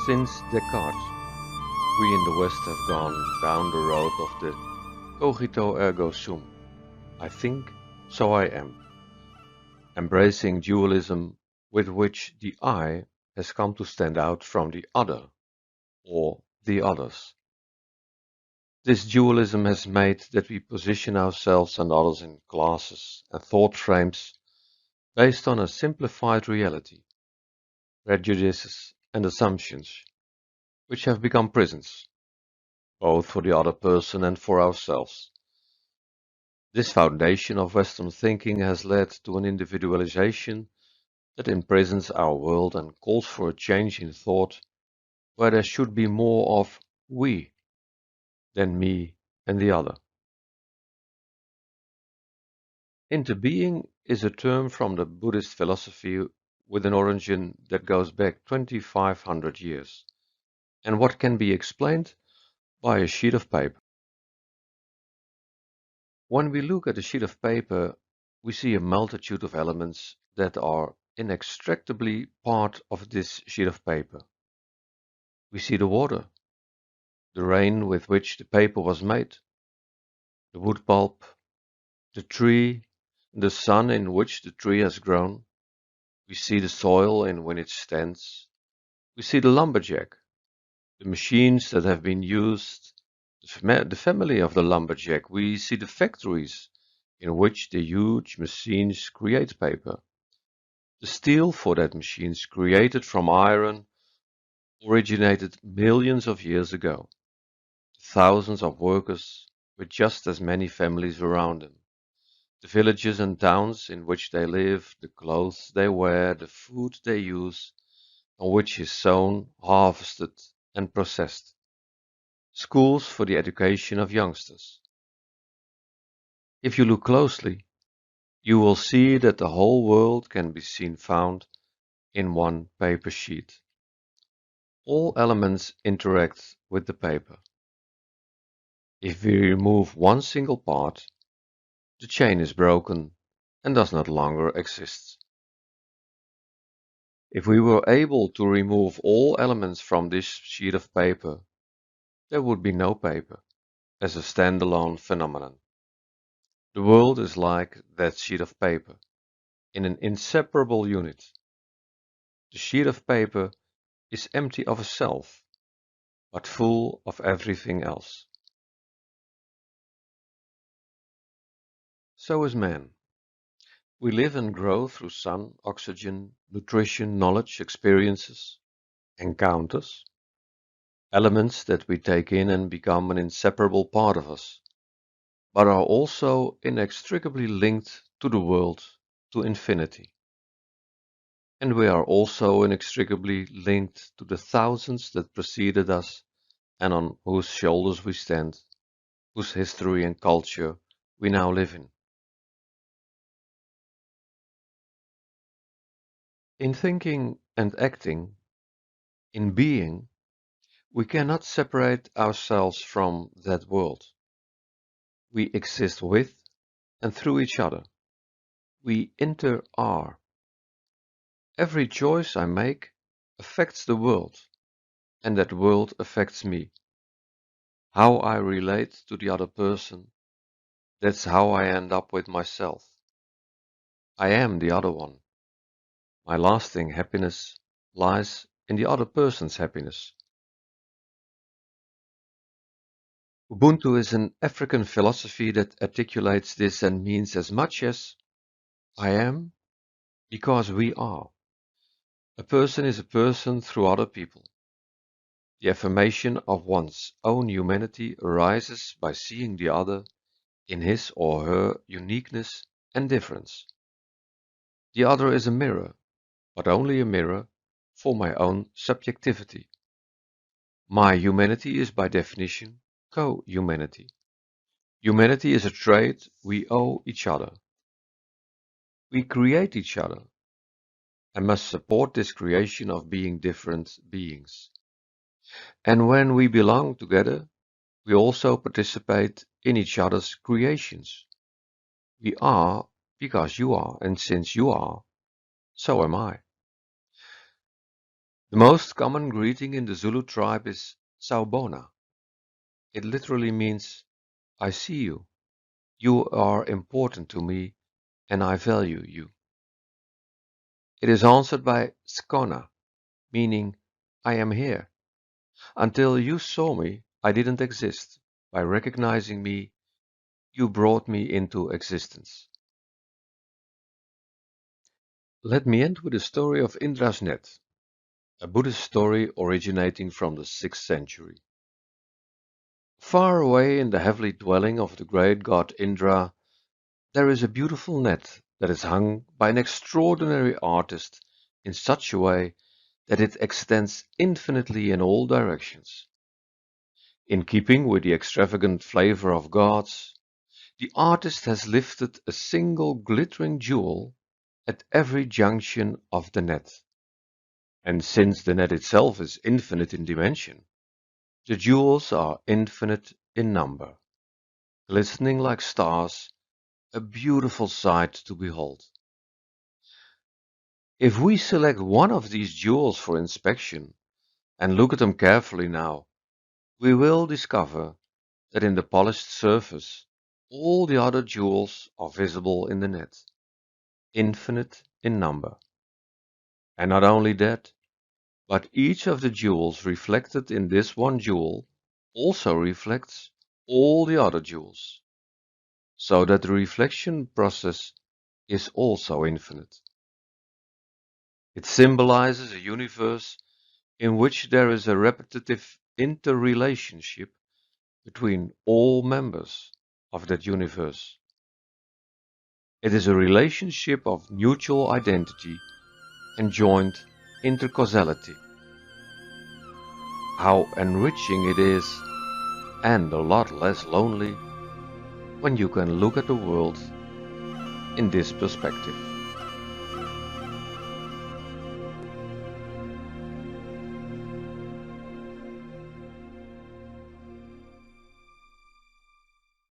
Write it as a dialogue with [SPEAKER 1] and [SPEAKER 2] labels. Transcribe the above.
[SPEAKER 1] Since Descartes, we in the West have gone down the road of the cogito ergo sum, I think, so I am, embracing dualism with which the I has come to stand out from the other, or the others. This dualism has made that we position ourselves and others in classes and thought frames based on a simplified reality, prejudices and assumptions, which have become prisons, both for the other person and for ourselves. This foundation of Western thinking has led to an individualization that imprisons our world and calls for a change in thought where there should be more of we than me and the other. Interbeing is a term from the Buddhist philosophy with an origin that goes back 2500 years, and what can be explained by a sheet of paper. When we look at a sheet of paper, we see a multitude of elements that are inextricably part of this sheet of paper. We see the water, the rain with which the paper was made, the wood pulp, the tree, the sun in which the tree has grown. We see the soil in which it stands. We see the lumberjack, the machines that have been used, the family of the lumberjack. We see the factories in which the huge machines create paper. The steel for that machines created from iron originated millions of years ago. Thousands of workers with just as many families around them. The villages and towns in which they live, the clothes they wear, the food they use, on which is sown, harvested, and processed. Schools for the education of youngsters. If you look closely, you will see that the whole world can be seen found in one paper sheet. All elements interact with the paper. If we remove one single part, the chain is broken and does not longer exist. If we were able to remove all elements from this sheet of paper, there would be no paper as a standalone phenomenon. The world is like that sheet of paper, in an inseparable unit. The sheet of paper is empty of itself, but full of everything else. So is man. We live and grow through sun, oxygen, nutrition, knowledge, experiences, encounters, elements that we take in and become an inseparable part of us, but are also inextricably linked to the world, to infinity. And we are also inextricably linked to the thousands that preceded us and on whose shoulders we stand, whose history and culture we now live in. In thinking and acting, in being, we cannot separate ourselves from that world. We exist with and through each other. We inter-are. Every choice I make affects the world, and that world affects me. How I relate to the other person, that's how I end up with myself. I am the other one. My lasting happiness lies in the other person's happiness. Ubuntu is an African philosophy that articulates this and means as much as I am because we are. A person is a person through other people. The affirmation of one's own humanity arises by seeing the other in his or her uniqueness and difference. The other is a mirror, but only a mirror for my own subjectivity. My humanity is by definition co-humanity. Humanity is a trait we owe each other. We create each other and must support this creation of being different beings. And when we belong together, we also participate in each other's creations. We are because you are, and since you are, so am I. The most common greeting in the Zulu tribe is Sawubona. It literally means, I see you, you are important to me, and I value you. It is answered by Skona, meaning, I am here. Until you saw me, I didn't exist. By recognizing me, you brought me into existence. Let me end with a story of Indra's net, a Buddhist story originating from the 6th century. Far away in the heavenly dwelling of the great god Indra, there is a beautiful net that is hung by an extraordinary artist in such a way that it extends infinitely in all directions. In keeping with the extravagant flavor of gods, the artist has lifted a single glittering jewel at every junction of the net. And since the net itself is infinite in dimension, the jewels are infinite in number, glistening like stars, a beautiful sight to behold. If we select one of these jewels for inspection and look at them carefully now, we will discover that in the polished surface all the other jewels are visible in the net, infinite in number. And not only that, but each of the jewels reflected in this one jewel also reflects all the other jewels, so that the reflection process is also infinite. It symbolizes a universe in which there is a repetitive interrelationship between all members of that universe. It is a relationship of mutual identity and joint intercausality. How enriching it is, and a lot less lonely, when you can look at the world in this perspective.